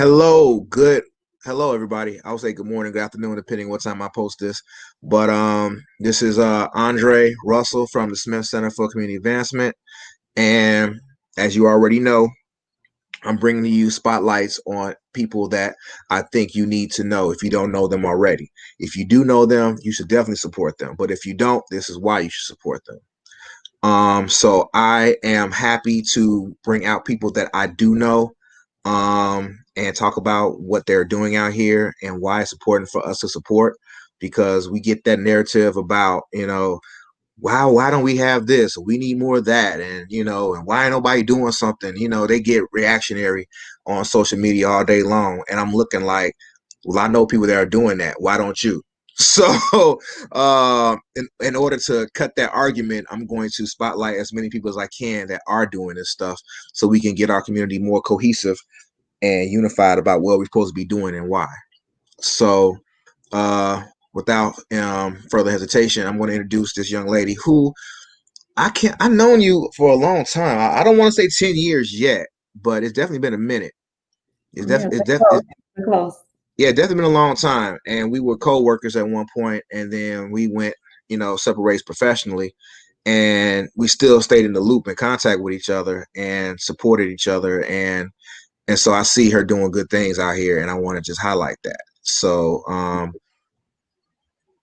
Hello everybody. I would say good morning, good afternoon, depending what time I post this. But this is Andre Russell from the Smith Center for Community Advancement, and as you already know, I'm bringing to you spotlights on people that I think you need to know if you don't know them already. If you do know them, you should definitely support them. But if you don't, this is why you should support them. So I am happy to bring out people that I do know, and talk about what they're doing out here and why it's important for us to support, because we get that narrative about, wow, why don't we have this? We need more of that. And why ain't nobody doing something? They get reactionary on social media all day long. And I'm looking like, well, I know people that are doing that. Why don't you? So, in order to cut that argument, I'm going to spotlight as many people as I can that are doing this stuff so we can get our community more cohesive and unified about what we're supposed to be doing and why. So, without further hesitation, I'm going to introduce this young lady who I've known you for a long time. I don't want to say 10 years yet, but it's definitely been a minute. It's Yeah, definitely it's we're def close. it's, We're close. yeah, definitely been a long time. And we were co-workers at one point, and then we went, separate ways professionally, and we still stayed in the loop and contact with each other and supported each other. And so I see her doing good things out here, and I want to just highlight that. So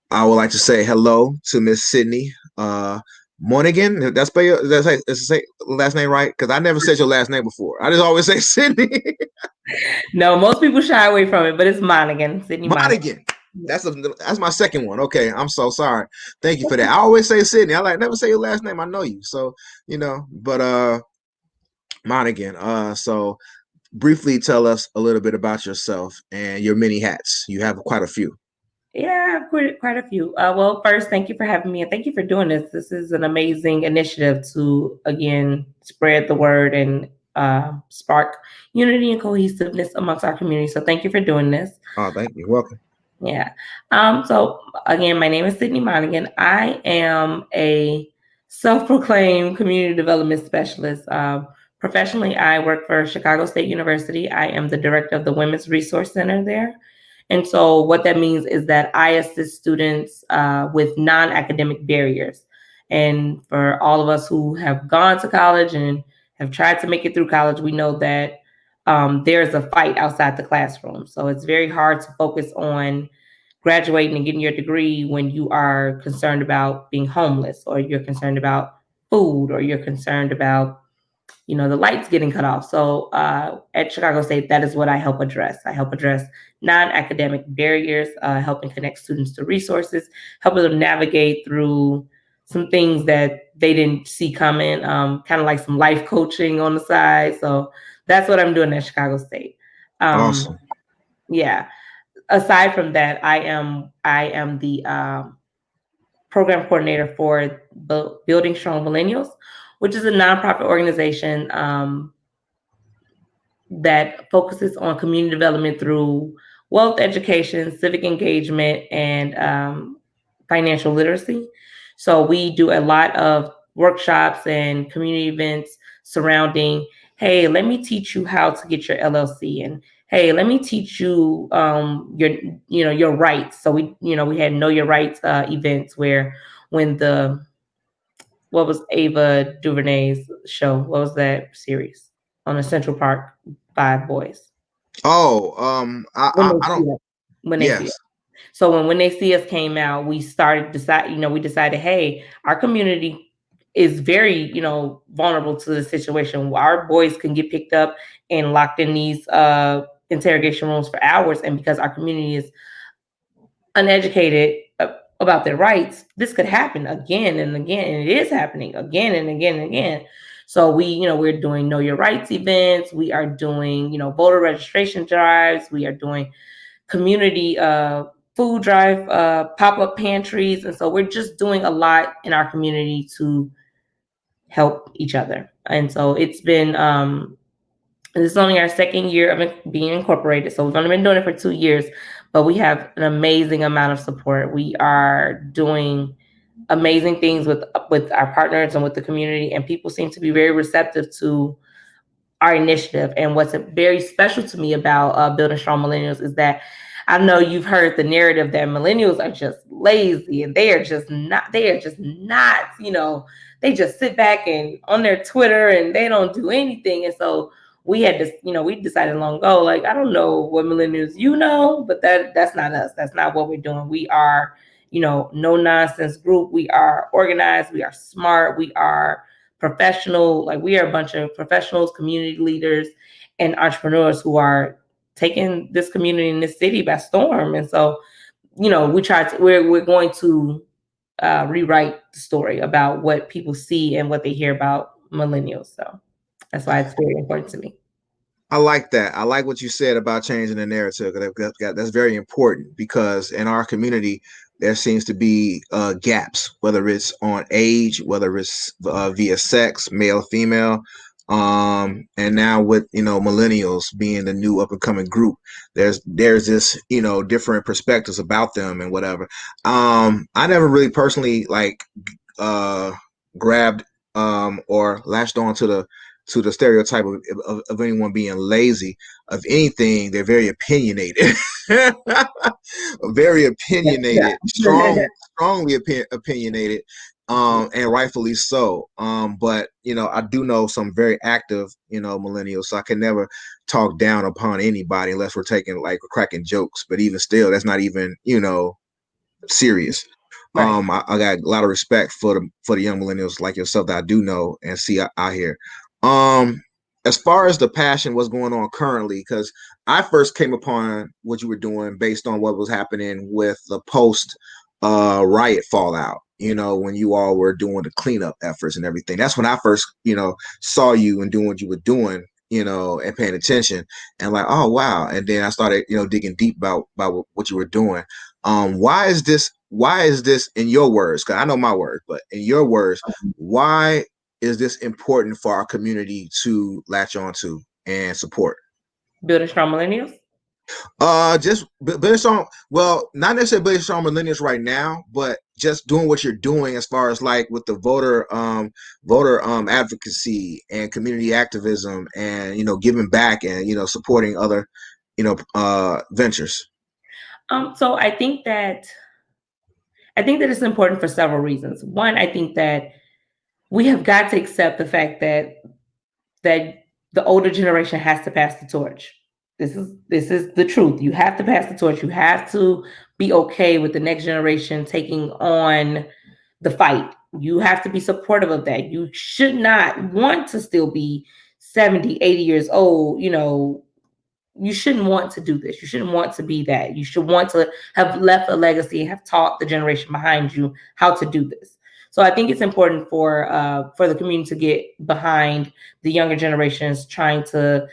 I would like to say hello to Miss Sydnie Monegan. That's say last name right? Because I never said your last name before. I just always say Sydnie No, most people shy away from it, but it's Monegan, Sydnie Monegan. Monegan. Yeah. That's my second one. Okay, I'm so sorry. Thank you for that. I always say Sydnie. I like never say your last name. I know you, so But Monegan. So briefly tell us a little bit about yourself and your many hats. You have quite a few. Yeah, I've quite a few. Well, first, thank you for having me and thank you for doing this. This is an amazing initiative to, again, spread the word and spark unity and cohesiveness amongst our community. So thank you for doing this. Oh, thank you. Welcome. Yeah. So again, my name is Sydnie Monegan. I am a self-proclaimed community development specialist. Professionally, I work for Chicago State University. I am the director of the Women's Resource Center there. And so what that means is that I assist students with non-academic barriers. And for all of us who have gone to college and have tried to make it through college, we know that there's a fight outside the classroom. So it's very hard to focus on graduating and getting your degree when you are concerned about being homeless, or you're concerned about food, or you're concerned about the lights getting cut off. So at Chicago State, that is what I help address. I help address non-academic barriers, helping connect students to resources, helping them navigate through some things that they didn't see coming, kind of like some life coaching on the side. So that's what I'm doing at Chicago State. Um, Awesome. yeah. Aside from that, I am the program coordinator for Building Strong Millennials, which is a nonprofit organization that focuses on community development through wealth education, civic engagement, and financial literacy. So we do a lot of workshops and community events surrounding, hey, let me teach you how to get your LLC, and hey, let me teach you your rights. So we had Know Your Rights events where when the what was Ava DuVernay's show? What was that series on the Central Park? Five Boys. Oh, When they I don't. see us. When they see us. Yes. So when they see us came out, we started we decided, hey, our community is very, vulnerable to the situation. Our boys can get picked up and locked in these interrogation rooms for hours. And because our community is uneducated about their rights, this could happen again and again, and it is happening again and again and again. So we're doing Know Your Rights events. We are doing, voter registration drives. We are doing community food drive, pop-up pantries. And so we're just doing a lot in our community to help each other. And so this is only our second year of it being incorporated. So we've only been doing it for 2 years, but we have an amazing amount of support. We are doing amazing things with our partners and with the community, and people seem to be very receptive to our initiative. And what's very special to me about Building Strong Millennials is that I know you've heard the narrative that millennials are just lazy and they are just not, they just sit back and on their Twitter and they don't do anything. And so we had to, we decided long ago, like, I don't know what millennials, but that's not us. That's not what we're doing. We are, no nonsense group. We are organized. We are smart. We are professional. Like, we are a bunch of professionals, community leaders, and entrepreneurs who are taking this community in this city by storm. And so, we're going to rewrite the story about what people see and what they hear about millennials. So that's why it's very important to me. I like that. I like what you said about changing the narrative. That's very important because in our community, there seems to be gaps, whether it's on age, whether it's via sex, male, female. And now with, millennials being the new up and coming group, there's this, different perspectives about them and whatever. I never really personally grabbed or latched on to the stereotype of anyone being lazy. Of anything, they're very opinionated. Very opinionated, strongly opinionated, and rightfully so. But I do know some very active, millennials, so I can never talk down upon anybody unless we're taking cracking jokes. But even still, that's not even serious. Right. I got a lot of respect for the young millennials like yourself that I do know and see out here. As far as the passion, what's going on currently, because I first came upon what you were doing based on what was happening with the post riot fallout. When you all were doing the cleanup efforts and everything. That's when I first, saw you and doing what you were doing, and paying attention and like, oh wow. And then I started, digging deep about what you were doing. Why is this in your words? Because I know my words, but in your words, why is this important for our community to latch onto and support? Building Strong Millennials? Just building strong. Well, not necessarily building strong millennials right now, but just doing what you're doing as far as like with the voter advocacy and community activism and giving back and supporting other ventures. So I think that it's important for several reasons. One, I think that we have got to accept the fact that the older generation has to pass the torch. This is the truth. You have to pass the torch. You have to be okay with the next generation taking on the fight. You have to be supportive of that. You should not want to still be 70, 80 years old, you shouldn't want to do this. You shouldn't want to be that. You should want to have left a legacy and have taught the generation behind you how to do this. So I think it's important for the community to get behind the younger generations trying to,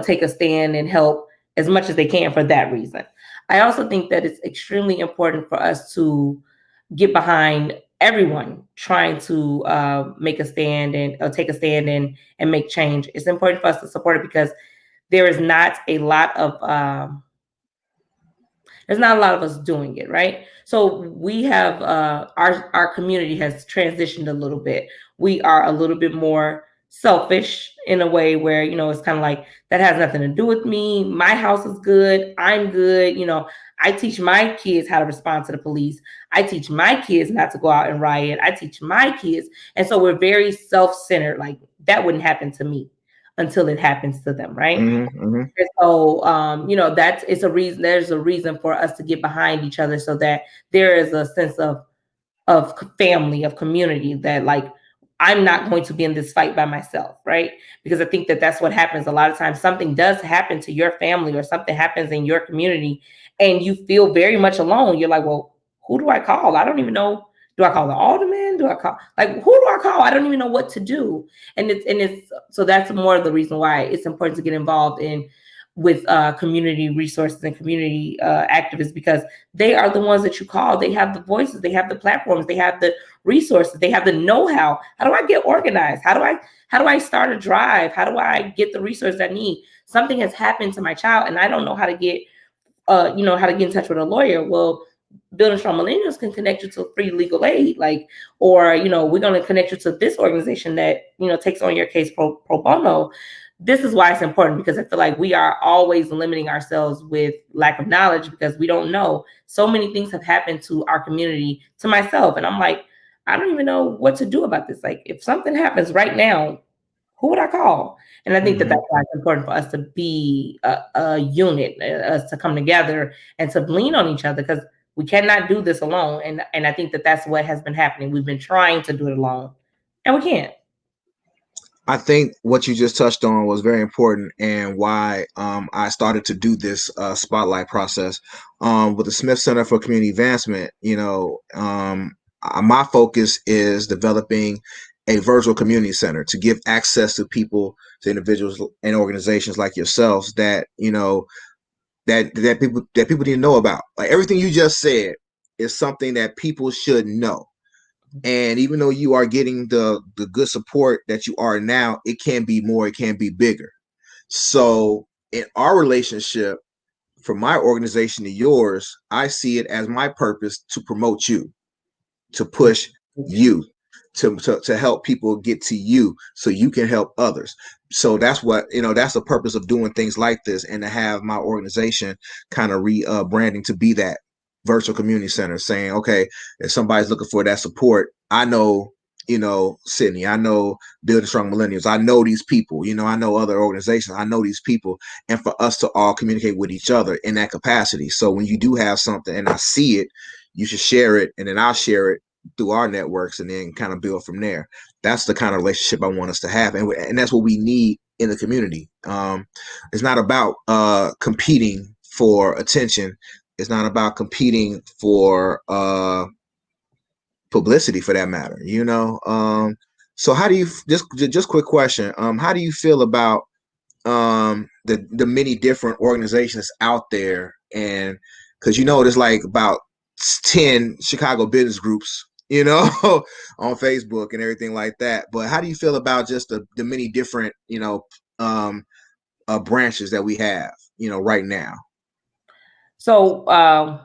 take a stand and help as much as they can for that reason. I also think that it's extremely important for us to get behind everyone trying to make a stand and take a stand and make change. It's important for us to support it because there is not a lot of us doing it, right? So we have our community has transitioned a little bit. We are a little bit more selfish in a way where it's kind of like that has nothing to do with me. My house is good. I'm good. I teach my kids how to respond to the police. I teach my kids not to go out and riot. I teach my kids, and so we're very self-centered. Like that wouldn't happen to me until it happens to them, right? Mm-hmm. So, there's a reason for us to get behind each other so that there is a sense of family, of community that like, I'm not going to be in this fight by myself, right? Because I think that that's what happens a lot of times. Something does happen to your family or something happens in your community and you feel very much alone. You're like, well, who do I call? I don't even know. Do I call the alderman? Do I call who do I call? I don't even know what to do. And it's so that's more of the reason why it's important to get involved with community resources and community activists, because they are the ones that you call. They have the voices, they have the platforms, they have the resources, they have the know-how. How do I get organized? How do I start a drive? How do I get the resources I need? Something has happened to my child and I don't know how to get how to get in touch with a lawyer. Well, Building Strong Millennials can connect you to free legal aid, or we're going to connect you to this organization that takes on your case pro bono. this is why it's important, because I feel like we are always limiting ourselves with lack of knowledge because we don't know. So many things have happened to our community, to myself, and I'm like, I don't even know what to do about this. Like, if something happens right now, who would I call? And I think that Mm-hmm. that's why it's important for us to be a unit, us to come together and to lean on each other, because we cannot do this alone. And I think that that's what has been happening. We've been trying to do it alone, and we can't. I think what you just touched on was very important, and why I started to do this spotlight process with the Smith Center for Community Advancement. My focus is developing a virtual community center to give access to people, to individuals and organizations like yourselves that people need to know about. Like everything you just said is something that people should know. And even though you are getting the good support that you are now, it can be more, it can be bigger. So in our relationship, from my organization to yours, I see it as my purpose to promote you, to push you, to help people get to you so you can help others. So that's what, that's the purpose of doing things like this, and to have my organization kind of branding to be that virtual community center, saying, okay, if somebody's looking for that support, I know, Sydney, I know Building Strong Millennials, I know these people, I know other organizations, I know these people, and for us to all communicate with each other in that capacity. So when you do have something and I see it, you should share it, and then I'll share it through our networks, and then kind of build from there. That's the kind of relationship I want us to have, and that's what we need in the community. It's not about competing for attention. It's not about competing for publicity, for that matter. So how do you, just quick question? How do you feel about the many different organizations out there? And because there's like about 10 Chicago business groups, on Facebook and everything like that. But how do you feel about just the many different, um, branches that we have, right now? So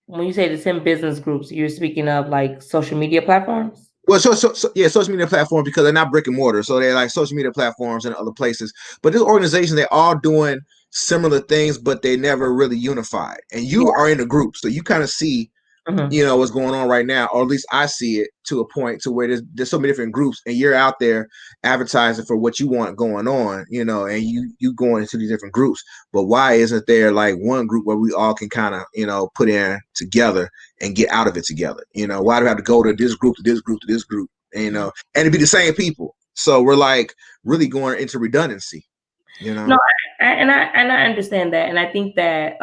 when you say the 10 business groups, you're speaking of like social media platforms? Well, so yeah, social media platforms, because they're not brick and mortar, so they're like social media platforms and other places. But this organization, they're all doing similar things, but they never really unified. And you Yeah. are in a group, so you kind of see, Mm-hmm. what's going on right now, or at least I see it to a point to where there's so many different groups, and you're out there advertising for what you want going on, and you going into these different groups. But why isn't there like one group where we all can kind of put in together and get out of it together? Why do we have to go to this group, to this group, to this group, and it'd be the same people? So we're like really going into redundancy. No, I understand that, and I think that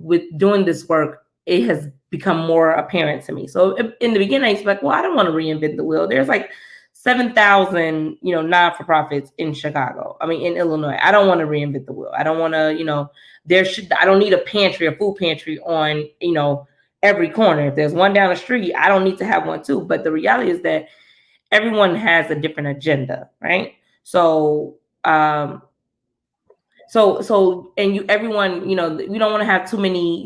with doing this work, it has become more apparent to me. So in the beginning, I was like, well, I don't want to reinvent the wheel. There's like 7,000, non-for-profits in Chicago. I mean, in Illinois. I don't want to reinvent the wheel. I don't want to, I don't need a pantry, a food pantry on, every corner. If there's one down the street, I don't need to have one too. But the reality is that everyone has a different agenda, right? So, and everyone, we don't want to have too many,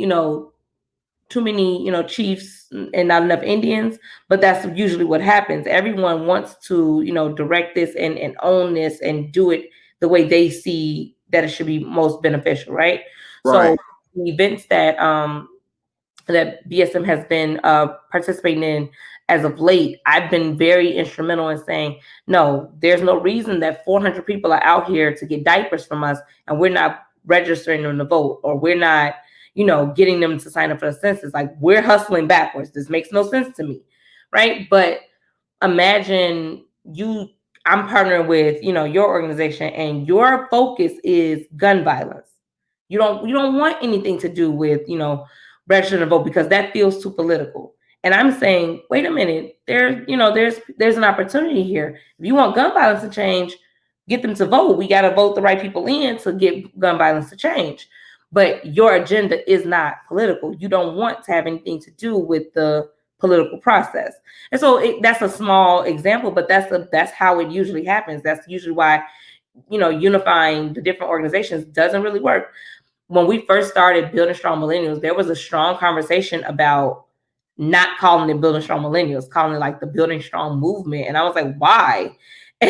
chiefs and not enough Indians, but that's usually what happens. Everyone wants to, direct this and own this and do it the way they see that it should be most beneficial, right? Right. So the events that BSM has been participating in as of late, I've been very instrumental in saying, no, there's no reason that 400 people are out here to get diapers from us and we're not registering them to vote, or we're not, getting them to sign up for the census. Like, we're hustling backwards. This makes no sense to me, right? But imagine I'm partnering with, your organization, and your focus is gun violence. You don't want anything to do with, registering to vote, because that feels too political. And I'm saying, wait a minute, there's an opportunity here. If you want gun violence to change, get them to vote. We got to vote the right people in to get gun violence to change. But your agenda is not political. You don't want to have anything to do with the political process. And so that's a small example, but that's how it usually happens. That's usually why, unifying the different organizations doesn't really work. When we first started Building Strong Millennials, there was a strong conversation about not calling it Building Strong Millennials, calling it like the Building Strong movement. And I was like, why?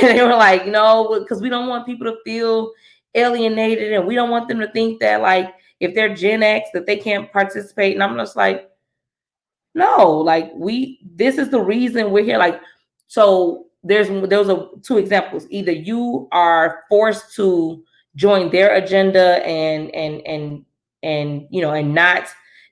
And they were like, no, because we don't want people to feel alienated, and we don't want them to think that, like, if they're Gen X, that they can't participate. And I'm just like, no, like, this is the reason we're here. Like, so there was two examples. Either you are forced to join their agenda and and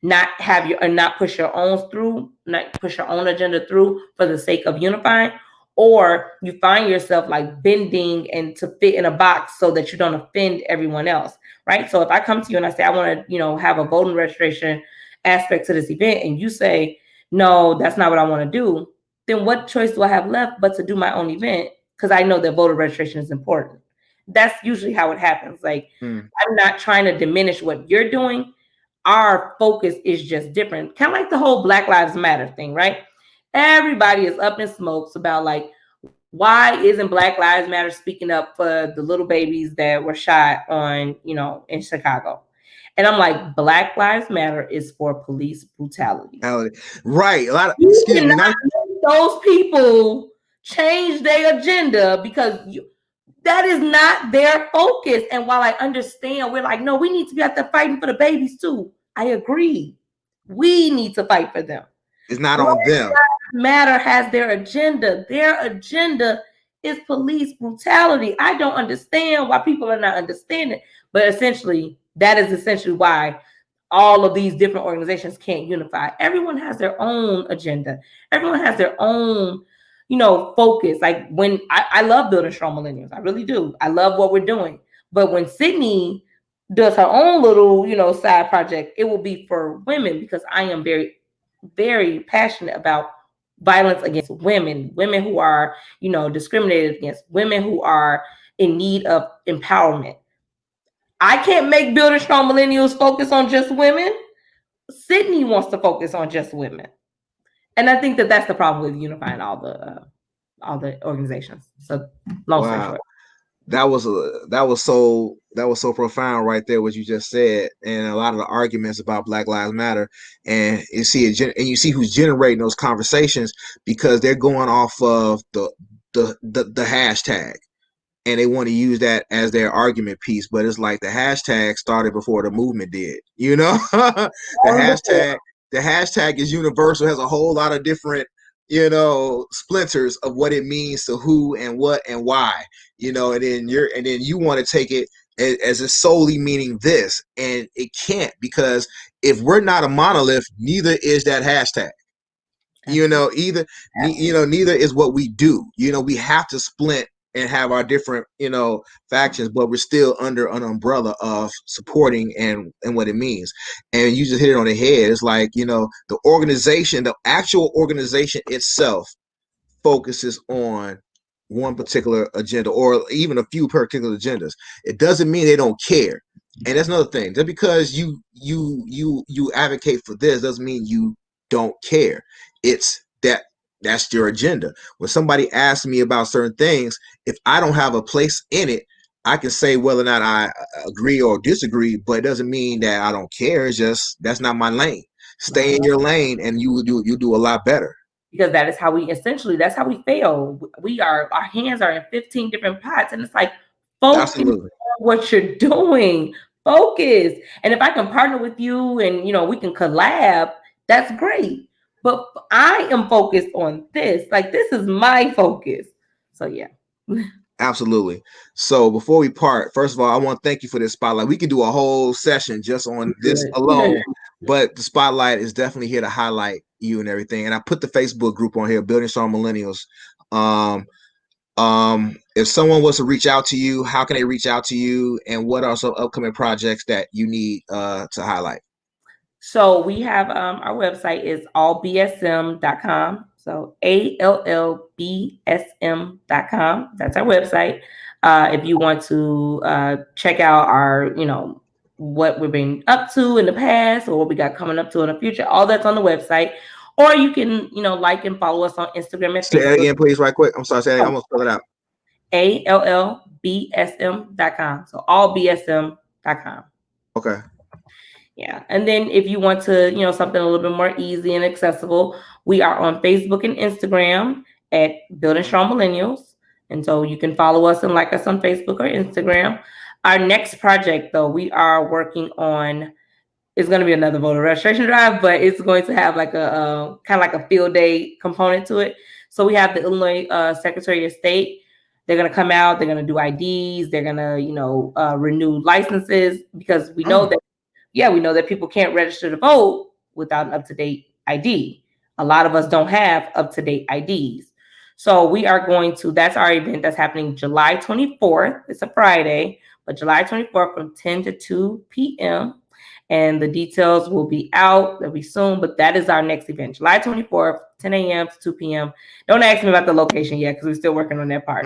not have your, and not push your own through, not push your own agenda through for the sake of unifying, or you find yourself like bending and to fit in a box so that you don't offend everyone else, right? So if I come to you and I say I want to, have a voting registration aspect to this event, and you say, no, that's not what I want to do, then what choice do I have left but to do my own event? Because I know that voter registration is important. That's usually how it happens. Like, I'm not trying to diminish what you're doing. Our focus is just different. Kind of like the whole Black Lives Matter thing, right? Everybody is up in smokes about, like, why isn't Black Lives Matter speaking up for the little babies that were shot on, in Chicago? And I'm like, Black Lives Matter is for police brutality. Right. You cannot make those people change their agenda because that is not their focus. And while I understand, we're like, no, we need to be out there fighting for the babies too. I agree. We need to fight for them. It's not on them. Matter has their agenda. Their agenda is police brutality. I don't understand why people are not understanding. But essentially, that is essentially why all of these different organizations can't unify. Everyone has their own agenda. Everyone has their own, focus. Like, when I love building strong millennials, I really do. I love what we're doing. But when Sydnie does her own little, side project, it will be for women, because I am very, very passionate about violence against women who are, discriminated against, women who are in need of empowerment. I can't make building strong millennials focus on just women. Sydnie wants to focus on just women, and I think that that's the problem with unifying all the organizations. So, long story short, that was so profound right there, what you just said, and a lot of the arguments about Black Lives Matter, and you see who's generating those conversations, because they're going off of the hashtag. And they want to use that as their argument piece, but it's like the hashtag started before the movement did. The hashtag is universal, has a whole lot of different, splinters of what it means to who and what and why. And then you want to take it as it's solely meaning this, and it can't, because if we're not a monolith, neither is that hashtag. Neither is what we do. We have to split and have our different, factions, but we're still under an umbrella of supporting and what it means. And you just hit it on the head. It's like, the actual organization itself focuses on one particular agenda, or even a few particular agendas. It doesn't mean they don't care. And that's another thing. Just because you advocate for this doesn't mean you don't care. It's that's your agenda. When somebody asks me about certain things, if I don't have a place in it, I can say whether or not I agree or disagree, but it doesn't mean that I don't care. It's just that's not my lane. Stay in your lane, and you do a lot better. Because that's how we fail. Our hands are in 15 different pots, and it's like, focus on what you're doing. Focus. And if I can partner with you and we can collab, that's great. But I am focused on this. Like, this is my focus. So yeah. Absolutely. So before we part, first of all, I want to thank you for this spotlight. We could do a whole session just on this alone, but the spotlight is definitely here to highlight you and everything. And I put the Facebook group on here, Building Strong Millennials. If someone was to reach out to you, how can they reach out to you, and what are some upcoming projects that you need to highlight? So we have our website is allbsm.com. So ALLBSM.com. That's our website. If you want to check out our, what we've been up to in the past, or what we got coming up to in the future, all that's on the website. Or you can, like and follow us on Instagram and Facebook. Say that again, please, right quick. I'm sorry, I'm gonna spell it out. ALLBSM.com. So allbsm.com. Okay. Yeah. And then if you want to, something a little bit more easy and accessible, we are on Facebook and Instagram at Building Strong Millennials. And so you can follow us and like us on Facebook or Instagram. Our next project, though, we are working on, it's going to be another voter registration drive, but it's going to have like a kind of like a field day component to it. So we have the Illinois Secretary of State. They're going to come out. They're going to do IDs. They're going to, renew licenses, because we know that people can't register to vote without an up-to-date ID. A lot of us don't have up-to-date IDs. So we are going to, that's our event that's happening July 24th. It's a Friday, but July 24th from 10 to 2 p.m. And the details will be out. They'll be soon, but that is our next event, July 24th, 10 a.m. to 2 p.m. Don't ask me about the location yet, because we're still working on that part.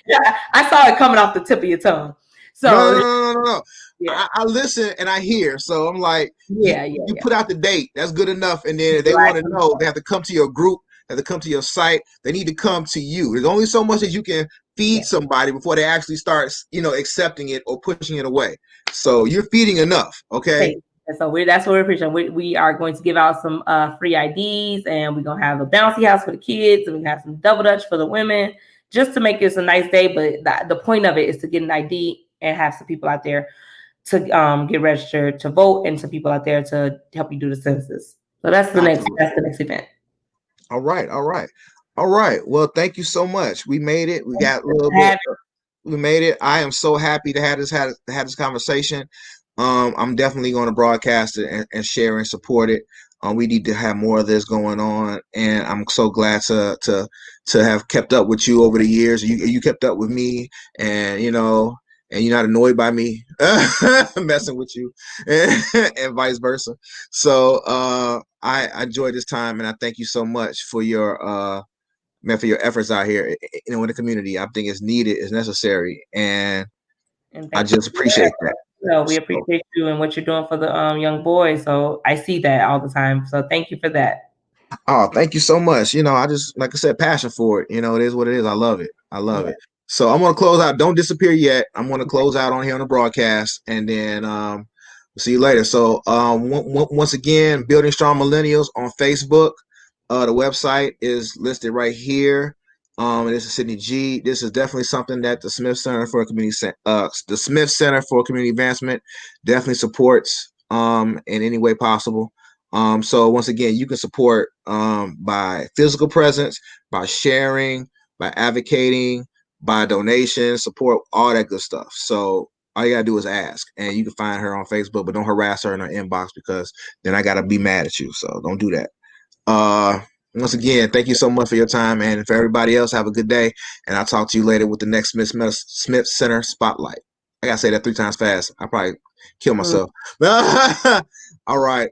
Yeah, I saw it coming off the tip of your tongue. So no. Yeah. I listen and I hear. So I'm like, you put out the date. That's good enough. And then if they want to know, they have to come to your group, they have to come to your site. They need to come to you. There's only so much that you can feed somebody before they actually start, accepting it or pushing it away. So you're feeding enough. Okay. And so that's what we're preaching. We are going to give out some free IDs, and we're going to have a bouncy house for the kids, and we have some double dutch for the women, just to make this a nice day. But the point of it is to get an ID and have some people out there to get registered to vote, and some people out there to help you do the census. So that's the next event. All right. Well, thank you so much. We made it. We got a little bit. We made it. I am so happy to have this conversation. I'm definitely going to broadcast it and share and support it. We need to have more of this going on, and I'm so glad to have kept up with you over the years. You kept up with me, and and you're not annoyed by me messing with you, and vice versa. So I enjoyed this time, and I thank you so much for your efforts out here in the community. I think it's needed, it's necessary, and I just appreciate that. No, we appreciate you and what you're doing for the young boys. So I see that all the time. So thank you for that. Oh, thank you so much. I just, like I said, passion for it. It is what it is. I love it. It. So I'm going to close out. Don't disappear yet. I'm going to close out on here on the broadcast, and then we'll see you later. So once again, Building Strong Millennials on Facebook. The website is listed right here. This is Sydnie G. This is definitely something that the Smith Center for Community Advancement definitely supports in any way possible. So once again, you can support by physical presence, by sharing, by advocating, by donation, support, all that good stuff. So all you gotta do is ask, and you can find her on Facebook, but don't harass her in her inbox, because then I gotta be mad at you. So don't do that. Once again, thank you so much for your time, and for everybody else, have a good day, and I'll talk to you later with the next Smith Center Spotlight. I gotta say that 3 times fast. I probably kill myself. All right.